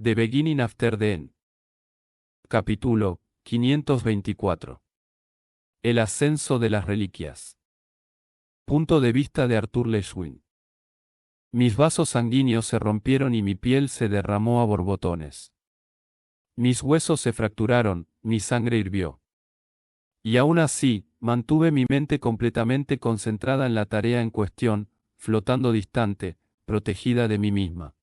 The Beginning After the End. Capítulo 524. El ascenso de las reliquias. Punto de vista de Arthur Leshwin. Mis vasos sanguíneos se rompieron y mi piel se derramó a borbotones. Mis huesos se fracturaron, mi sangre hirvió. Y aún así, mantuve mi mente completamente concentrada en la tarea en cuestión, flotando distante, protegida de mí misma.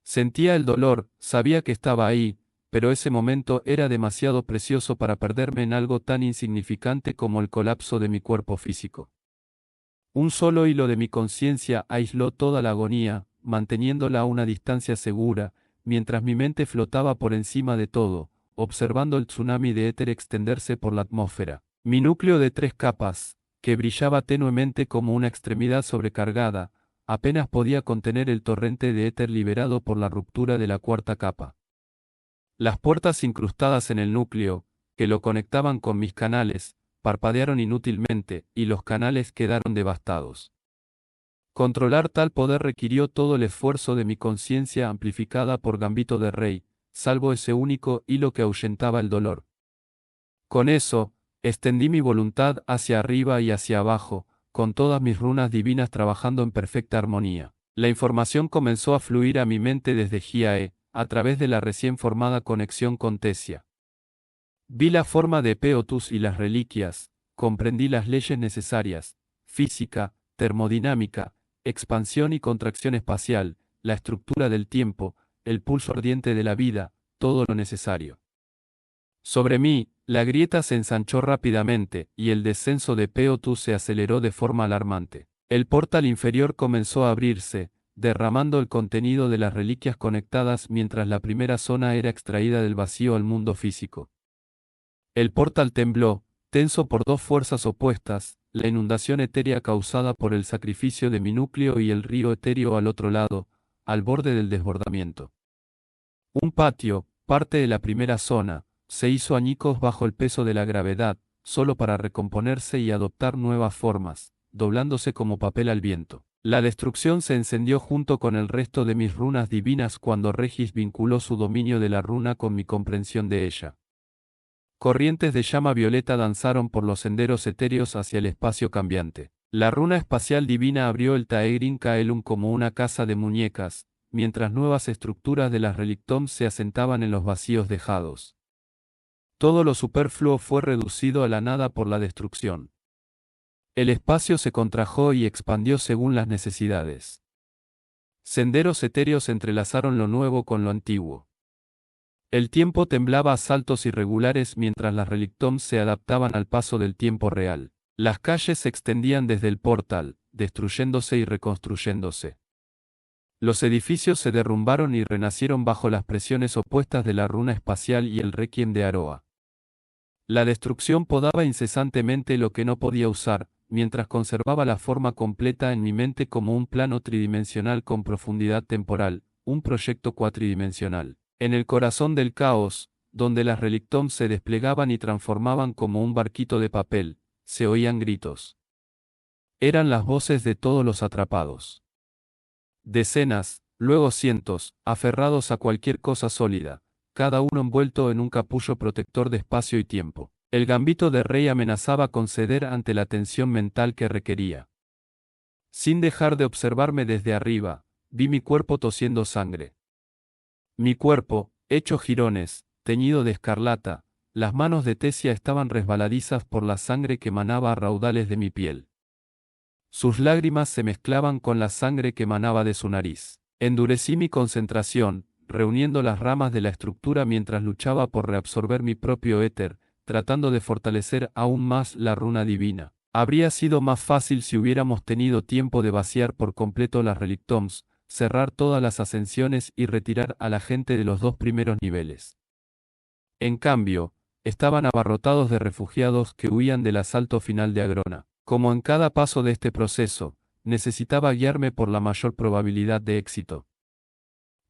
Sentía el dolor, sabía que estaba ahí, pero ese momento era demasiado precioso para perderme en algo tan insignificante como el colapso de mi cuerpo físico. Un solo hilo de mi conciencia aisló toda la agonía, manteniéndola a una distancia segura, mientras mi mente flotaba por encima de todo, observando el tsunami de éter extenderse por la atmósfera. Mi núcleo de 3 capas, que brillaba tenuemente como una extremidad sobrecargada, apenas podía contener el torrente de éter liberado por la ruptura de la 4ª capa. Las puertas incrustadas en el núcleo, que lo conectaban con mis canales, parpadearon inútilmente, y los canales quedaron devastados. Controlar tal poder requirió todo el esfuerzo de mi conciencia amplificada por Gambito de Rey, salvo ese único hilo que ahuyentaba el dolor. Con eso, extendí mi voluntad hacia arriba y hacia abajo, con todas mis runas divinas trabajando en perfecta armonía. La información comenzó a fluir a mi mente desde Giae, a través de la recién formada conexión con Tesia. Vi la forma de Peotus y las reliquias, comprendí las leyes necesarias, física, termodinámica, expansión y contracción espacial, la estructura del tiempo, el pulso ardiente de la vida, todo lo necesario. Sobre mí, la grieta se ensanchó rápidamente, y el descenso de Peotus se aceleró de forma alarmante. El portal inferior comenzó a abrirse, derramando el contenido de las reliquias conectadas mientras la primera zona era extraída del vacío al mundo físico. El portal tembló, tenso por 2 fuerzas opuestas, la inundación etérea causada por el sacrificio de mi núcleo y el río etéreo al otro lado, al borde del desbordamiento. Un patio, parte de la primera zona, se hizo añicos bajo el peso de la gravedad, solo para recomponerse y adoptar nuevas formas, doblándose como papel al viento. La destrucción se encendió junto con el resto de mis runas divinas cuando Regis vinculó su dominio de la runa con mi comprensión de ella. Corrientes de llama violeta danzaron por los senderos etéreos hacia el espacio cambiante. La runa espacial divina abrió el Taegrin Kaelum como una casa de muñecas, mientras nuevas estructuras de las relictoms se asentaban en los vacíos dejados. Todo lo superfluo fue reducido a la nada por la destrucción. El espacio se contrajo y expandió según las necesidades. Senderos etéreos entrelazaron lo nuevo con lo antiguo. El tiempo temblaba a saltos irregulares mientras las relictoms se adaptaban al paso del tiempo real. Las calles se extendían desde el portal, destruyéndose y reconstruyéndose. Los edificios se derrumbaron y renacieron bajo las presiones opuestas de la runa espacial y el requiem de Aroa. La destrucción podaba incesantemente lo que no podía usar, mientras conservaba la forma completa en mi mente como un plano tridimensional con profundidad temporal, un proyecto cuatridimensional. En el corazón del caos, donde las relictoms se desplegaban y transformaban como un barquito de papel, se oían gritos. Eran las voces de todos los atrapados. Decenas, luego cientos, aferrados a cualquier cosa sólida, cada uno envuelto en un capullo protector de espacio y tiempo. El Gambito de Rey amenazaba con ceder ante la tensión mental que requería. Sin dejar de observarme desde arriba, vi mi cuerpo tosiendo sangre. Mi cuerpo, hecho jirones, teñido de escarlata, las manos de Tesia estaban resbaladizas por la sangre que manaba a raudales de mi piel. Sus lágrimas se mezclaban con la sangre que manaba de su nariz. Endurecí mi concentración, reuniendo las ramas de la estructura mientras luchaba por reabsorber mi propio éter, tratando de fortalecer aún más la runa divina. Habría sido más fácil si hubiéramos tenido tiempo de vaciar por completo las relictoms, cerrar todas las ascensiones y retirar a la gente de los 2 primeros niveles. En cambio, estaban abarrotados de refugiados que huían del asalto final de Agrona. Como en cada paso de este proceso, necesitaba guiarme por la mayor probabilidad de éxito.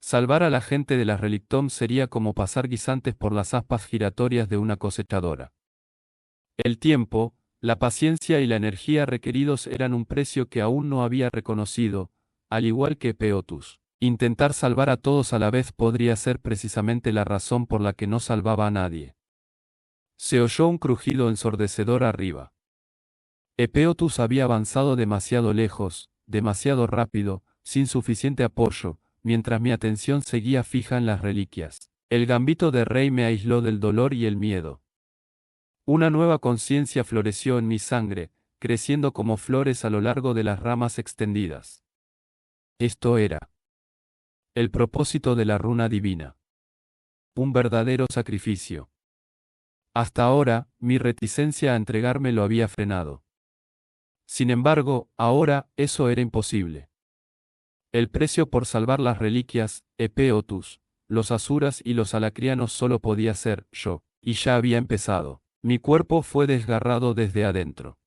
Salvar a la gente de las relictoms sería como pasar guisantes por las aspas giratorias de una cosechadora. El tiempo, la paciencia y la energía requeridos eran un precio que aún no había reconocido, al igual que Peotus. Intentar salvar a todos a la vez podría ser precisamente la razón por la que no salvaba a nadie. Se oyó un crujido ensordecedor arriba. Epeotus había avanzado demasiado lejos, demasiado rápido, sin suficiente apoyo, mientras mi atención seguía fija en las reliquias. El gambito de rey me aisló del dolor y el miedo. Una nueva conciencia floreció en mi sangre, creciendo como flores a lo largo de las ramas extendidas. Esto era el propósito de la runa divina. Un verdadero sacrificio. Hasta ahora, mi reticencia a entregarme lo había frenado. Sin embargo, ahora, eso era imposible. El precio por salvar las reliquias, Epeotus, los asuras y los alacrianos solo podía ser yo, y ya había empezado. Mi cuerpo fue desgarrado desde adentro.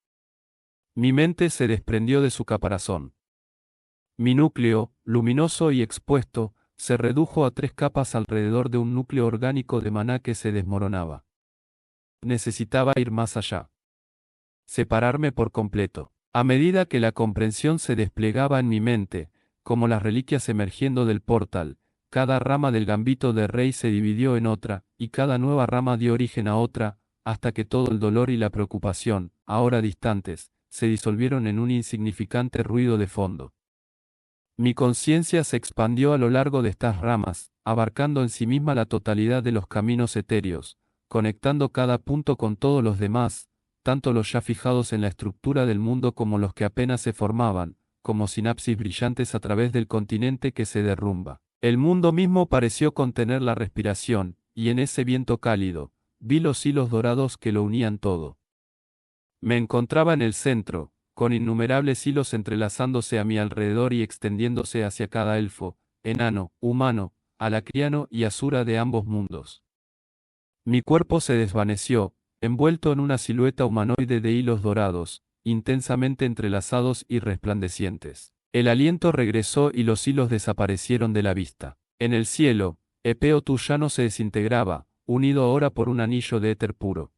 Mi mente se desprendió de su caparazón. Mi núcleo, luminoso y expuesto, se redujo a 3 capas alrededor de un núcleo orgánico de maná que se desmoronaba. Necesitaba ir más allá. Separarme por completo. A medida que la comprensión se desplegaba en mi mente, como las reliquias emergiendo del portal, cada rama del gambito de rey se dividió en otra, y cada nueva rama dio origen a otra, hasta que todo el dolor y la preocupación, ahora distantes, se disolvieron en un insignificante ruido de fondo. Mi conciencia se expandió a lo largo de estas ramas, abarcando en sí misma la totalidad de los caminos etéreos, conectando cada punto con todos los demás, tanto los ya fijados en la estructura del mundo como los que apenas se formaban, como sinapsis brillantes a través del continente que se derrumba. El mundo mismo pareció contener la respiración, y en ese viento cálido, vi los hilos dorados que lo unían todo. Me encontraba en el centro, con innumerables hilos entrelazándose a mi alrededor y extendiéndose hacia cada elfo, enano, humano, alacriano y asura de ambos mundos. Mi cuerpo se desvaneció, envuelto en una silueta humanoide de hilos dorados, intensamente entrelazados y resplandecientes. El aliento regresó y los hilos desaparecieron de la vista. En el cielo, Epeotus ya no se desintegraba, unido ahora por un anillo de éter puro.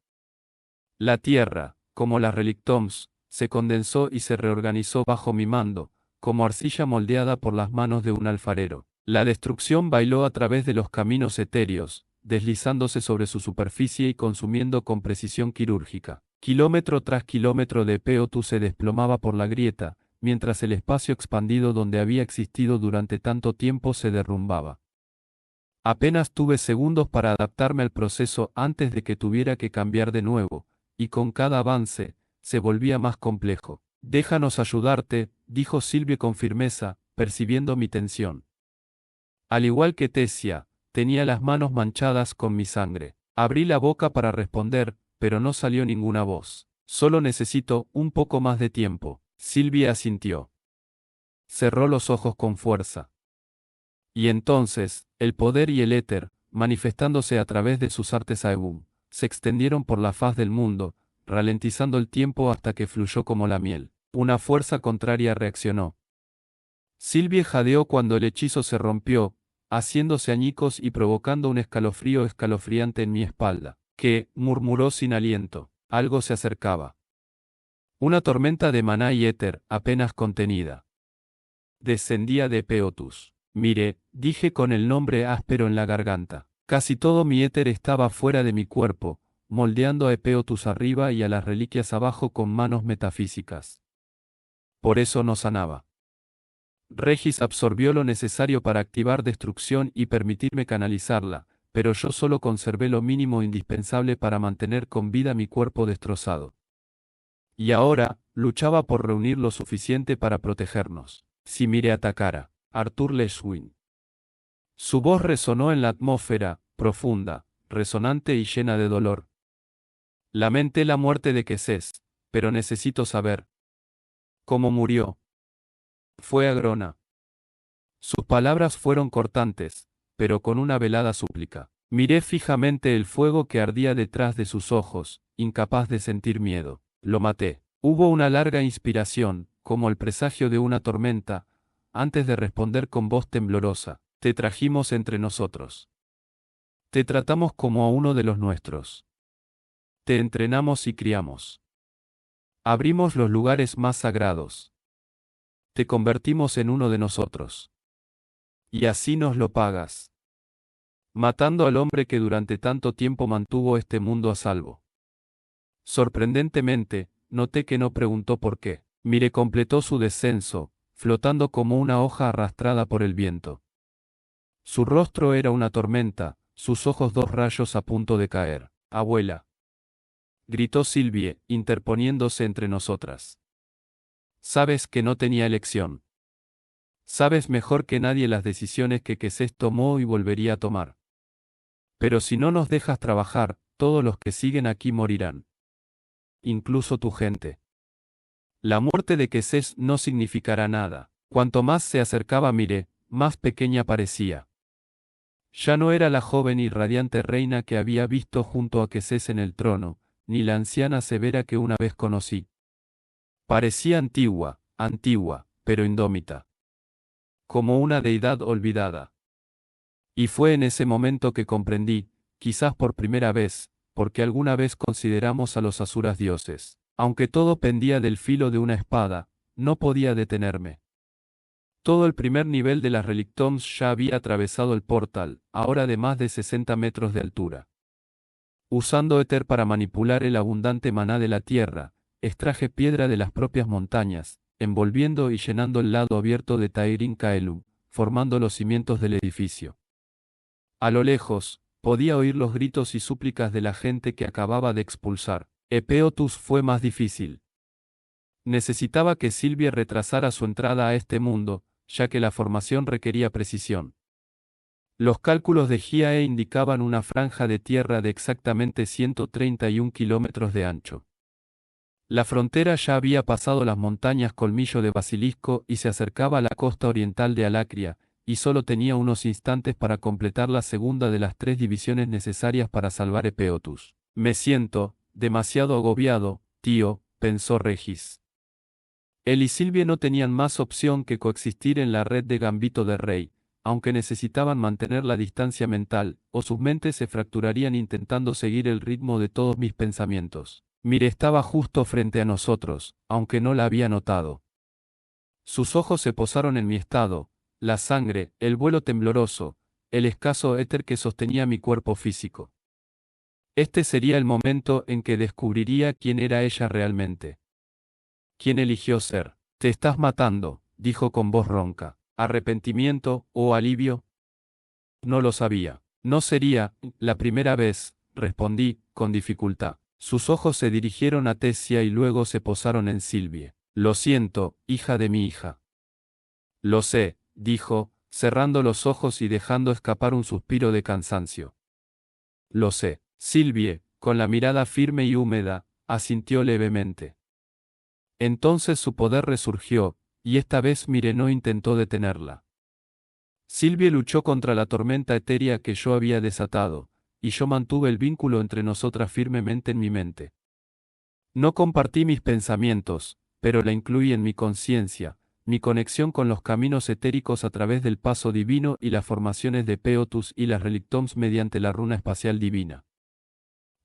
La tierra, como las relictoms, se condensó y se reorganizó bajo mi mando, como arcilla moldeada por las manos de un alfarero. La destrucción bailó a través de los caminos etéreos, deslizándose sobre su superficie y consumiendo con precisión quirúrgica. Kilómetro tras kilómetro de Epeotus se desplomaba por la grieta, mientras el espacio expandido donde había existido durante tanto tiempo se derrumbaba. Apenas tuve segundos para adaptarme al proceso antes de que tuviera que cambiar de nuevo, y con cada avance, se volvía más complejo. Déjanos ayudarte, dijo Silvio con firmeza, percibiendo mi tensión. Al igual que Tesia, tenía las manos manchadas con mi sangre. Abrí la boca para responder, pero no salió ninguna voz. Solo necesito un poco más de tiempo. Silvia asintió. Cerró los ojos con fuerza. Y entonces, el poder y el éter, manifestándose a través de sus artes Aebum, se extendieron por la faz del mundo, ralentizando el tiempo hasta que fluyó como la miel. Una fuerza contraria reaccionó. Silvia jadeó cuando el hechizo se rompió, haciéndose añicos y provocando un escalofrío escalofriante en mi espalda. ¿Qué? Murmuró sin aliento. Algo se acercaba. Una tormenta de maná y éter, apenas contenida. Descendía de Epeotus. Mire, dije con el nombre áspero en la garganta. Casi todo mi éter estaba fuera de mi cuerpo, moldeando a Epeotus arriba y a las reliquias abajo con manos metafísicas. Por eso no sanaba. Regis absorbió lo necesario para activar destrucción y permitirme canalizarla, pero yo solo conservé lo mínimo indispensable para mantener con vida mi cuerpo destrozado. Y ahora, luchaba por reunir lo suficiente para protegernos. Si Mire atacara. Arthur Le Guin. Su voz resonó en la atmósfera, profunda, resonante y llena de dolor. Lamenté la muerte de Quesés, pero necesito saber cómo murió. Fue Agrona. Sus palabras fueron cortantes, pero con una velada súplica. Miré fijamente el fuego que ardía detrás de sus ojos, incapaz de sentir miedo. Lo maté. Hubo una larga inspiración, como el presagio de una tormenta, antes de responder con voz temblorosa. Te trajimos entre nosotros. Te tratamos como a uno de los nuestros. Te entrenamos y criamos. Abrimos los lugares más sagrados. Te convertimos en uno de nosotros. Y así nos lo pagas. Matando al hombre que durante tanto tiempo mantuvo este mundo a salvo. Sorprendentemente, noté que no preguntó por qué. Mire completó su descenso, flotando como una hoja arrastrada por el viento. Su rostro era una tormenta, sus ojos dos rayos a punto de caer. Abuela. Gritó Sylvie, interponiéndose entre nosotras. Sabes que no tenía elección. Sabes mejor que nadie las decisiones que Quesés tomó y volvería a tomar. Pero si no nos dejas trabajar, todos los que siguen aquí morirán. Incluso tu gente. La muerte de Quesés no significará nada. Cuanto más se acercaba Mire, más pequeña parecía. Ya no era la joven y radiante reina que había visto junto a Quesés en el trono, ni la anciana severa que una vez conocí. Parecía antigua, pero indómita. Como una deidad olvidada. Y fue en ese momento que comprendí, quizás por primera vez, porque alguna vez consideramos a los asuras dioses. Aunque todo pendía del filo de una espada, no podía detenerme. Todo el primer nivel de las Relictoms ya había atravesado el portal, ahora de más de 60 metros de altura. Usando éter para manipular el abundante maná de la tierra, extraje piedra de las propias montañas, envolviendo y llenando el lado abierto de Tairin Kaelu, formando los cimientos del edificio. A lo lejos, podía oír los gritos y súplicas de la gente que acababa de expulsar. Epeotus fue más difícil. Necesitaba que Sylvie retrasara su entrada a este mundo, ya que la formación requería precisión. Los cálculos de GIAE indicaban una franja de tierra de exactamente 131 kilómetros de ancho. La frontera ya había pasado las montañas Colmillo de Basilisco y se acercaba a la costa oriental de Alacria, y solo tenía unos instantes para completar la segunda de las 3 divisiones necesarias para salvar Epeotus. Me siento demasiado agobiado, tío, pensó Regis. Él y Sylvie no tenían más opción que coexistir en la red de Gambito de Rey, aunque necesitaban mantener la distancia mental, o sus mentes se fracturarían intentando seguir el ritmo de todos mis pensamientos. Mire estaba justo frente a nosotros, aunque no la había notado. Sus ojos se posaron en mi estado, la sangre, el vuelo tembloroso, el escaso éter que sostenía mi cuerpo físico. Este sería el momento en que descubriría quién era ella realmente. ¿Quién eligió ser? Te estás matando, dijo con voz ronca. ¿Arrepentimiento o alivio? No lo sabía. No sería la primera vez, respondí, con dificultad. Sus ojos se dirigieron a Tessia y luego se posaron en Sylvie. Lo siento, hija de mi hija. Lo sé, dijo, cerrando los ojos y dejando escapar un suspiro de cansancio. Lo sé. Sylvie, con la mirada firme y húmeda, asintió levemente. Entonces su poder resurgió, y esta vez Mire no intentó detenerla. Sylvie luchó contra la tormenta etérea que yo había desatado, y yo mantuve el vínculo entre nosotras firmemente en mi mente. No compartí mis pensamientos, pero la incluí en mi conciencia, mi conexión con los caminos etéricos a través del paso divino y las formaciones de Peotus y las Relictoms mediante la runa espacial divina.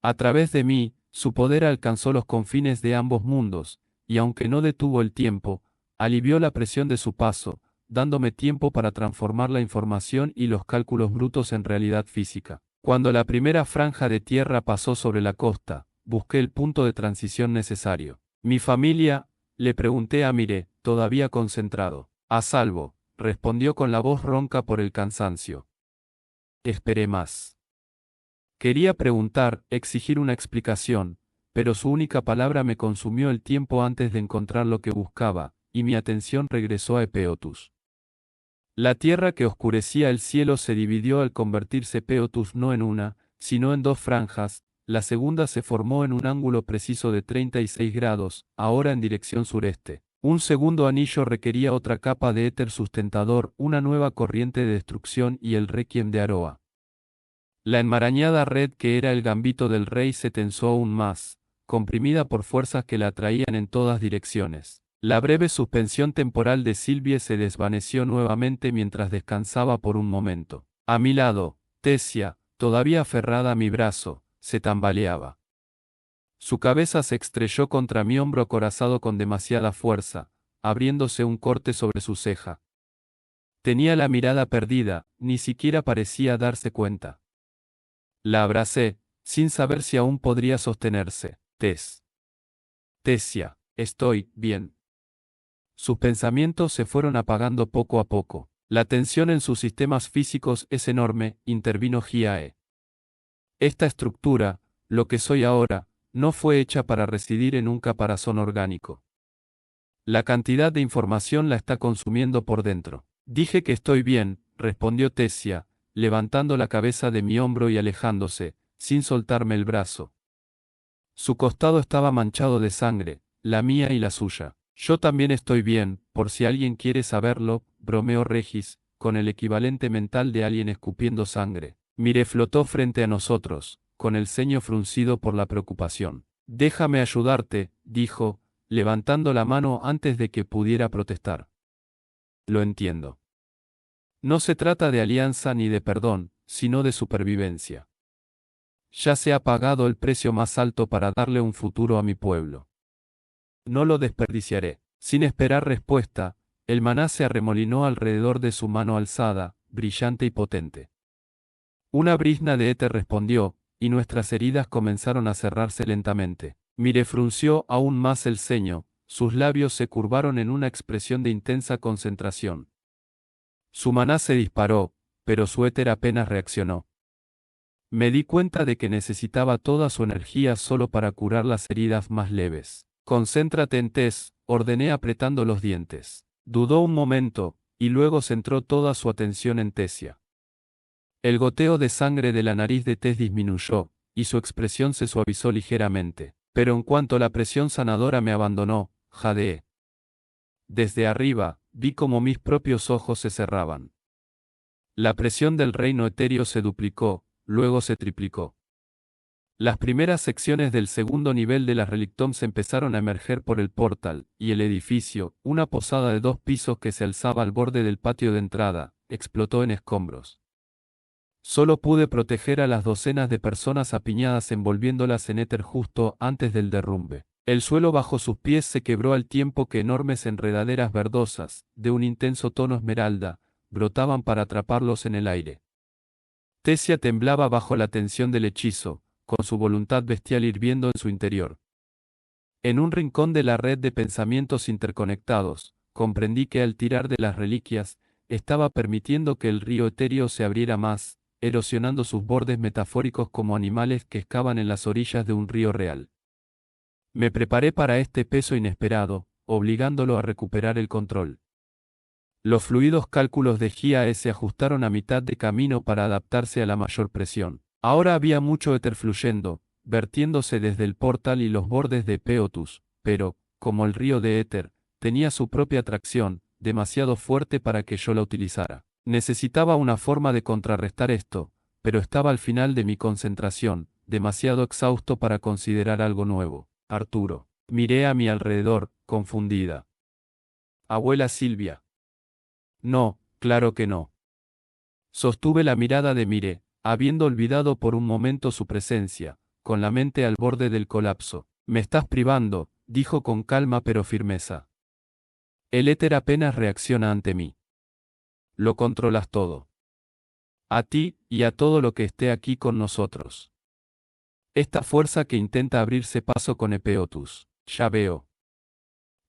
A través de mí, su poder alcanzó los confines de ambos mundos, y aunque no detuvo el tiempo, alivió la presión de su paso, dándome tiempo para transformar la información y los cálculos brutos en realidad física. Cuando la primera franja de tierra pasó sobre la costa, busqué el punto de transición necesario. Mi familia, le pregunté a Mire, todavía concentrado. A salvo, respondió con la voz ronca por el cansancio. Esperé más. Quería preguntar, exigir una explicación, pero su única palabra me consumió el tiempo antes de encontrar lo que buscaba, y mi atención regresó a Epeotus. La tierra que oscurecía el cielo se dividió al convertirse Peotus no en una, sino en 2 franjas, la segunda se formó en un ángulo preciso de 36 grados, ahora en dirección sureste. Un segundo anillo requería otra capa de éter sustentador, una nueva corriente de destrucción y el requiem de Aroa. La enmarañada red que era el gambito del rey se tensó aún más, comprimida por fuerzas que la atraían en todas direcciones. La breve suspensión temporal de Sylvie se desvaneció nuevamente mientras descansaba por un momento. A mi lado, Tessia, todavía aferrada a mi brazo, se tambaleaba. Su cabeza se estrelló contra mi hombro acorazado con demasiada fuerza, abriéndose un corte sobre su ceja. Tenía la mirada perdida, ni siquiera parecía darse cuenta. La abracé, sin saber si aún podría sostenerse. Tesia, estoy bien. Sus pensamientos se fueron apagando poco a poco. La tensión en sus sistemas físicos es enorme, intervino Hiae. Esta estructura, lo que soy ahora, no fue hecha para residir en un caparazón orgánico. La cantidad de información la está consumiendo por dentro. Dije que estoy bien, respondió Tesia, levantando la cabeza de mi hombro y alejándose, sin soltarme el brazo. Su costado estaba manchado de sangre, la mía y la suya. Yo también estoy bien, por si alguien quiere saberlo, bromeó Regis, con el equivalente mental de alguien escupiendo sangre. Mire flotó frente a nosotros, con el ceño fruncido por la preocupación. Déjame ayudarte, dijo, levantando la mano antes de que pudiera protestar. Lo entiendo. No se trata de alianza ni de perdón, sino de supervivencia. Ya se ha pagado el precio más alto para darle un futuro a mi pueblo. No lo desperdiciaré. Sin esperar respuesta, el maná se arremolinó alrededor de su mano alzada, brillante y potente. Una brizna de éter respondió, y nuestras heridas comenzaron a cerrarse lentamente. Mire frunció aún más el ceño, sus labios se curvaron en una expresión de intensa concentración. Su maná se disparó, pero su éter apenas reaccionó. Me di cuenta de que necesitaba toda su energía solo para curar las heridas más leves. Concéntrate en Tess, ordené apretando los dientes. Dudó un momento, y luego centró toda su atención en Tesia. El goteo de sangre de la nariz de Tess disminuyó, y su expresión se suavizó ligeramente. Pero en cuanto la presión sanadora me abandonó, jadeé. Desde arriba, vi cómo mis propios ojos se cerraban. La presión del reino etéreo se duplicó, luego se triplicó. Las primeras secciones del segundo nivel de las relictoms empezaron a emerger por el portal, y el edificio, una posada de 2 pisos que se alzaba al borde del patio de entrada, explotó en escombros. Solo pude proteger a las docenas de personas apiñadas envolviéndolas en éter justo antes del derrumbe. El suelo bajo sus pies se quebró al tiempo que enormes enredaderas verdosas, de un intenso tono esmeralda, brotaban para atraparlos en el aire. Tesia temblaba bajo la tensión del hechizo, con su voluntad bestial hirviendo en su interior. En un rincón de la red de pensamientos interconectados, comprendí que al tirar de las reliquias, estaba permitiendo que el río etéreo se abriera más, erosionando sus bordes metafóricos como animales que excavan en las orillas de un río real. Me preparé para este peso inesperado, obligándolo a recuperar el control. Los fluidos cálculos de Hiae se ajustaron a mitad de camino para adaptarse a la mayor presión. Ahora había mucho éter fluyendo, vertiéndose desde el portal y los bordes de Peotus, pero, como el río de éter, tenía su propia atracción, demasiado fuerte para que yo la utilizara. Necesitaba una forma de contrarrestar esto, pero estaba al final de mi concentración, demasiado exhausto para considerar algo nuevo. Arturo. Miré a mi alrededor, confundida. Abuela Silvia. No, claro que no. Sostuve la mirada de Mire, habiendo olvidado por un momento su presencia, con la mente al borde del colapso. Me estás privando, dijo con calma pero firmeza. El éter apenas reacciona ante mí. Lo controlas todo. A ti, y a todo lo que esté aquí con nosotros. Esta fuerza que intenta abrirse paso con Epeotus, ya veo.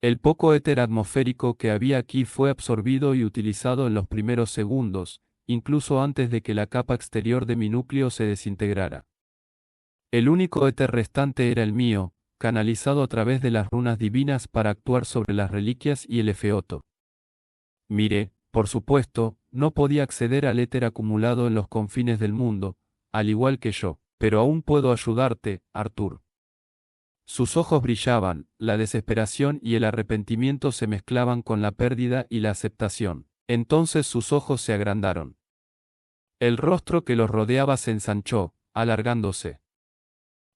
El poco éter atmosférico que había aquí fue absorbido y utilizado en los primeros segundos, incluso antes de que la capa exterior de mi núcleo se desintegrara. El único éter restante era el mío, canalizado a través de las runas divinas para actuar sobre las reliquias y el efeoto. Mire, por supuesto, no podía acceder al éter acumulado en los confines del mundo, al igual que yo, pero aún puedo ayudarte, Arthur. Sus ojos brillaban, la desesperación y el arrepentimiento se mezclaban con la pérdida y la aceptación. Entonces sus ojos se agrandaron. El rostro que los rodeaba se ensanchó, alargándose.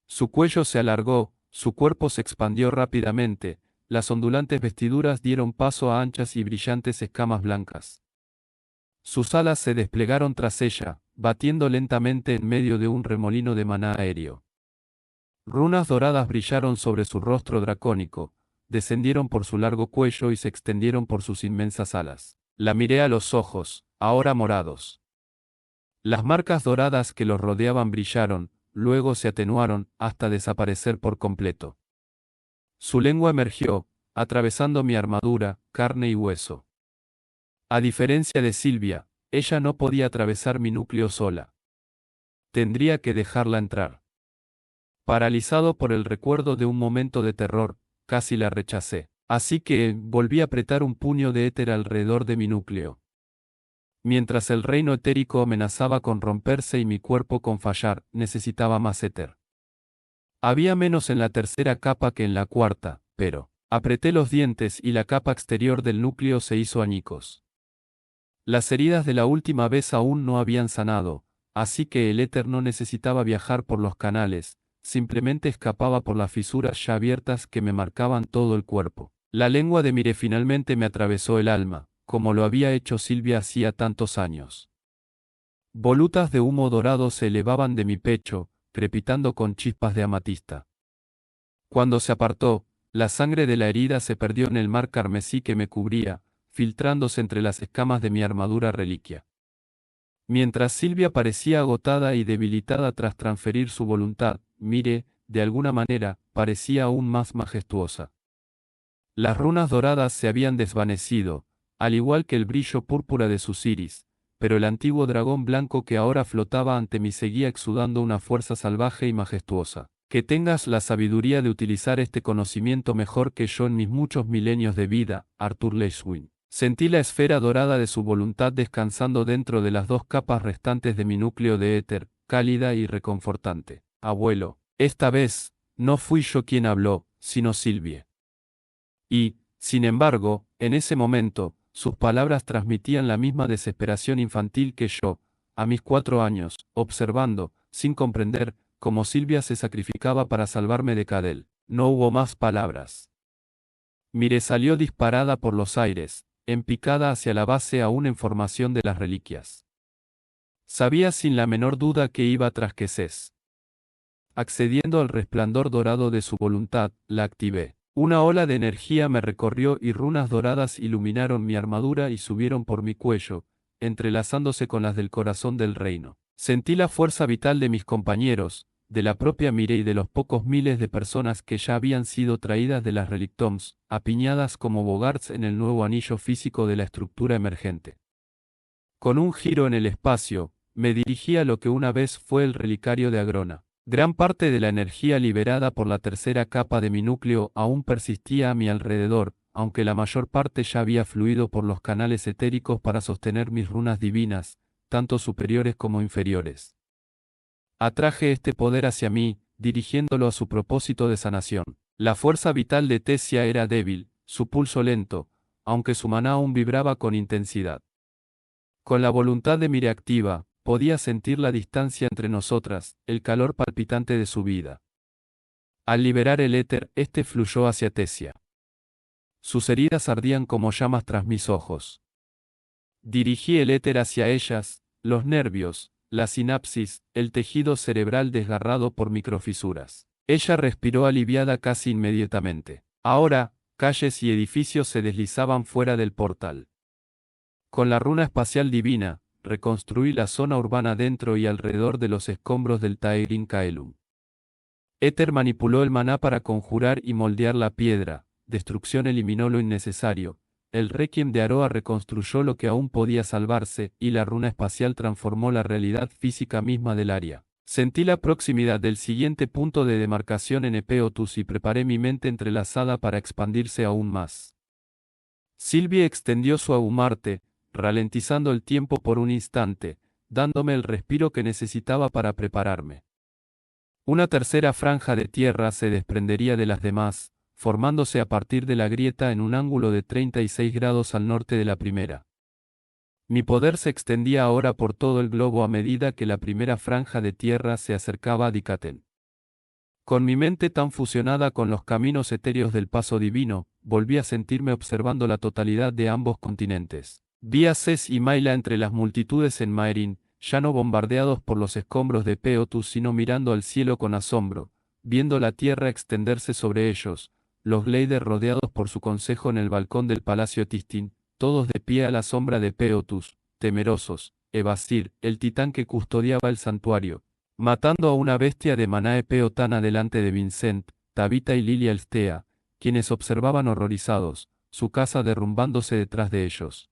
Su cuello se alargó, su cuerpo se expandió rápidamente, las ondulantes vestiduras dieron paso a anchas y brillantes escamas blancas. Sus alas se desplegaron tras ella, batiendo lentamente en medio de un remolino de maná aéreo. Runas doradas brillaron sobre su rostro dracónico, descendieron por su largo cuello y se extendieron por sus inmensas alas. La miré a los ojos, ahora morados. Las marcas doradas que los rodeaban brillaron, luego se atenuaron, hasta desaparecer por completo. Su lengua emergió, atravesando mi armadura, carne y hueso. A diferencia de Silvia, ella no podía atravesar mi núcleo sola. Tendría que dejarla entrar. Paralizado por el recuerdo de un momento de terror, casi la rechacé. Así que volví a apretar un puño de éter alrededor de mi núcleo. Mientras el reino etérico amenazaba con romperse y mi cuerpo con fallar, necesitaba más éter. Había menos en la tercera capa que en la cuarta, pero apreté los dientes y la capa exterior del núcleo se hizo añicos. Las heridas de la última vez aún no habían sanado, así que el éter no necesitaba viajar por los canales, simplemente escapaba por las fisuras ya abiertas que me marcaban todo el cuerpo. La lengua de Mire finalmente me atravesó el alma, como lo había hecho Silvia hacía tantos años. Volutas de humo dorado se elevaban de mi pecho, crepitando con chispas de amatista. Cuando se apartó, la sangre de la herida se perdió en el mar carmesí que me cubría, filtrándose entre las escamas de mi armadura reliquia. Mientras Silvia parecía agotada y debilitada tras transferir su voluntad, Mire, de alguna manera, parecía aún más majestuosa. Las runas doradas se habían desvanecido, al igual que el brillo púrpura de sus iris, pero el antiguo dragón blanco que ahora flotaba ante mí seguía exudando una fuerza salvaje y majestuosa. Que tengas la sabiduría de utilizar este conocimiento mejor que yo en mis muchos milenios de vida, Arthur Leishwin. Sentí la esfera dorada de su voluntad descansando dentro de las dos capas restantes de mi núcleo de éter, cálida y reconfortante. Abuelo, esta vez, no fui yo quien habló, sino Silvia. Y, sin embargo, en ese momento, sus palabras transmitían la misma desesperación infantil que yo, a mis 4 años, observando, sin comprender, cómo Silvia se sacrificaba para salvarme de Cadel. No hubo más palabras. Mire salió disparada por los aires, en picada hacia la base aún en formación de las reliquias. Sabía sin la menor duda que iba tras Quesés. Accediendo al resplandor dorado de su voluntad, la activé. Una ola de energía me recorrió y runas doradas iluminaron mi armadura y subieron por mi cuello, entrelazándose con las del corazón del reino. Sentí la fuerza vital de mis compañeros, de la propia Mire y de los pocos miles de personas que ya habían sido traídas de las Relictoms, apiñadas como bogarts en el nuevo anillo físico de la estructura emergente. Con un giro en el espacio, me dirigí a lo que una vez fue el relicario de Agrona. Gran parte de la energía liberada por la tercera capa de mi núcleo aún persistía a mi alrededor, aunque la mayor parte ya había fluido por los canales etéricos para sostener mis runas divinas, tanto superiores como inferiores. Atraje este poder hacia mí, dirigiéndolo a su propósito de sanación. La fuerza vital de Tesia era débil, su pulso lento, aunque su maná aún vibraba con intensidad. Con la voluntad de Mire activa, podía sentir la distancia entre nosotras, el calor palpitante de su vida. Al liberar el éter, este fluyó hacia Tesia. Sus heridas ardían como llamas tras mis ojos. Dirigí el éter hacia ellas, los nervios, la sinapsis, el tejido cerebral desgarrado por microfisuras. Ella respiró aliviada casi inmediatamente. Ahora, calles y edificios se deslizaban fuera del portal. Con la runa espacial divina, reconstruí la zona urbana dentro y alrededor de los escombros del Taerin Kaelum. Éter manipuló el maná para conjurar y moldear la piedra, destrucción eliminó lo innecesario, el Requiem de Aroa reconstruyó lo que aún podía salvarse, y la runa espacial transformó la realidad física misma del área. Sentí la proximidad del siguiente punto de demarcación en Epeotus y preparé mi mente entrelazada para expandirse aún más. Silvia extendió su ahumarte, ralentizando el tiempo por un instante, dándome el respiro que necesitaba para prepararme. Una tercera franja de tierra se desprendería de las demás, formándose a partir de la grieta en un ángulo de 36 grados al norte de la primera. Mi poder se extendía ahora por todo el globo a medida que la primera franja de tierra se acercaba a Dikaten. Con mi mente tan fusionada con los caminos etéreos del paso divino, volví a sentirme observando la totalidad de ambos continentes. Vi a Cés y Maila entre las multitudes en Maerin, ya no bombardeados por los escombros de Peotus sino mirando al cielo con asombro, viendo la tierra extenderse sobre ellos, los Gleider rodeados por su consejo en el balcón del palacio Tistin, todos de pie a la sombra de Peotus, temerosos, Evasir, el titán que custodiaba el santuario, matando a una bestia de Manae Peotana delante de Vincent, Tabitha y Lilia Elstea, quienes observaban horrorizados, su casa derrumbándose detrás de ellos.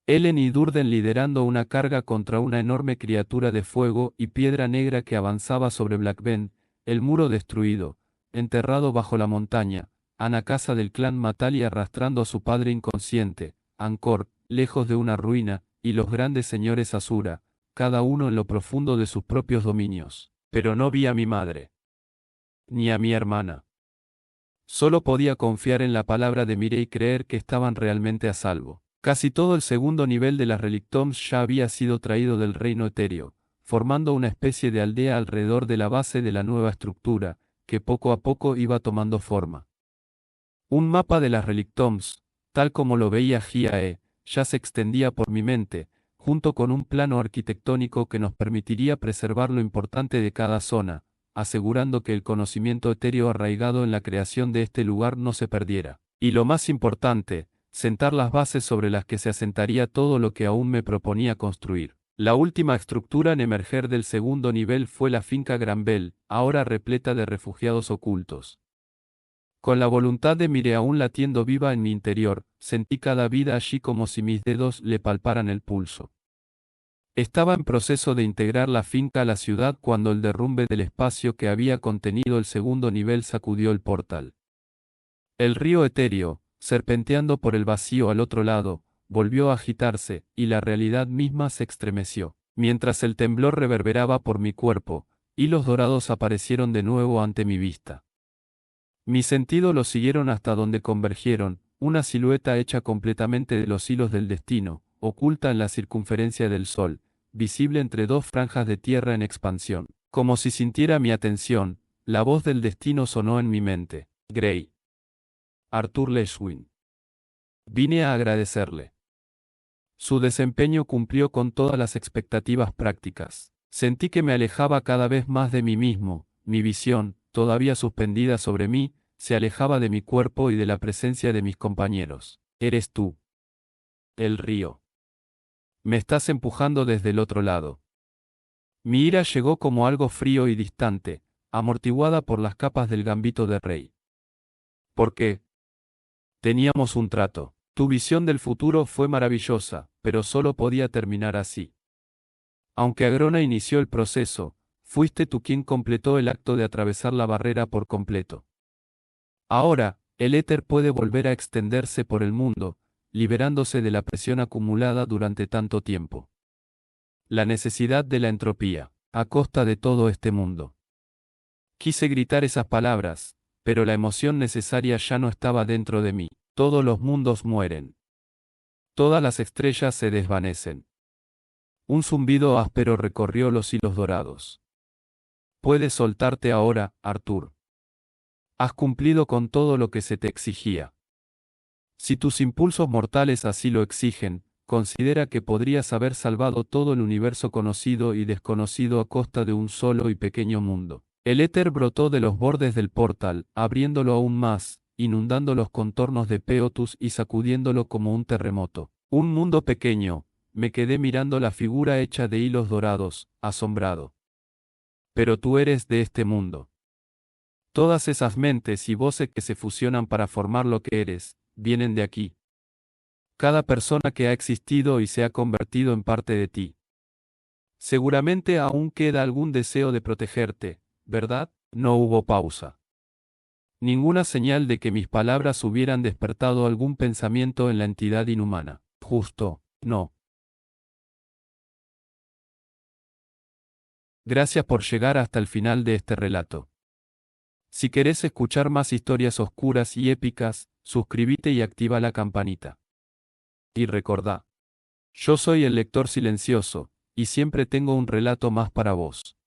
Ellen y Durden liderando una carga contra una enorme criatura de fuego y piedra negra que avanzaba sobre Blackbend, el muro destruido, enterrado bajo la montaña, Ana casa del clan Matali arrastrando a su padre inconsciente, Angkor, lejos de una ruina, y los grandes señores Asura, cada uno en lo profundo de sus propios dominios. Pero no vi a mi madre. Ni a mi hermana. Solo podía confiar en la palabra de Mire y creer que estaban realmente a salvo. Casi todo el segundo nivel de las Relictoms ya había sido traído del reino etéreo, formando una especie de aldea alrededor de la base de la nueva estructura, que poco a poco iba tomando forma. Un mapa de las Relictoms, tal como lo veía Hiae, ya se extendía por mi mente, junto con un plano arquitectónico que nos permitiría preservar lo importante de cada zona, asegurando que el conocimiento etéreo arraigado en la creación de este lugar no se perdiera. Y lo más importante, sentar las bases sobre las que se asentaría todo lo que aún me proponía construir. La última estructura en emerger del segundo nivel fue la finca Granbel, ahora repleta de refugiados ocultos. Con la voluntad de Mire aún latiendo viva en mi interior, sentí cada vida allí como si mis dedos le palparan el pulso. Estaba en proceso de integrar la finca a la ciudad cuando el derrumbe del espacio que había contenido el segundo nivel sacudió el portal. El río etéreo, serpenteando por el vacío al otro lado, volvió a agitarse, y la realidad misma se estremeció. Mientras el temblor reverberaba por mi cuerpo, hilos dorados aparecieron de nuevo ante mi vista. Mis sentidos los siguieron hasta donde convergieron, una silueta hecha completamente de los hilos del destino, oculta en la circunferencia del sol, visible entre dos franjas de tierra en expansión. Como si sintiera mi atención, la voz del destino sonó en mi mente. Grey. Arthur Le Guin. Vine a agradecerle. Su desempeño cumplió con todas las expectativas prácticas. Sentí que me alejaba cada vez más de mí mismo, mi visión, todavía suspendida sobre mí, se alejaba de mi cuerpo y de la presencia de mis compañeros. Eres tú. El río. Me estás empujando desde el otro lado. Mi ira llegó como algo frío y distante, amortiguada por las capas del gambito de rey. ¿Por qué? Teníamos un trato. Tu visión del futuro fue maravillosa, pero solo podía terminar así. Aunque Agrona inició el proceso, fuiste tú quien completó el acto de atravesar la barrera por completo. Ahora, el éter puede volver a extenderse por el mundo, liberándose de la presión acumulada durante tanto tiempo. La necesidad de la entropía, a costa de todo este mundo. Quise gritar esas palabras, pero la emoción necesaria ya no estaba dentro de mí. Todos los mundos mueren. Todas las estrellas se desvanecen. Un zumbido áspero recorrió los hilos dorados. Puedes soltarte ahora, Arthur. Has cumplido con todo lo que se te exigía. Si tus impulsos mortales así lo exigen, considera que podrías haber salvado todo el universo conocido y desconocido a costa de un solo y pequeño mundo. El éter brotó de los bordes del portal, abriéndolo aún más, inundando los contornos de Peotus y sacudiéndolo como un terremoto. Un mundo pequeño, me quedé mirando la figura hecha de hilos dorados, asombrado. Pero tú eres de este mundo. Todas esas mentes y voces que se fusionan para formar lo que eres, vienen de aquí. Cada persona que ha existido y se ha convertido en parte de ti. Seguramente aún queda algún deseo de protegerte, ¿verdad? No hubo pausa. Ninguna señal de que mis palabras hubieran despertado algún pensamiento en la entidad inhumana. Justo, no. Gracias por llegar hasta el final de este relato. Si querés escuchar más historias oscuras y épicas, suscríbete y activa la campanita. Y recordá, yo soy el lector silencioso, y siempre tengo un relato más para vos.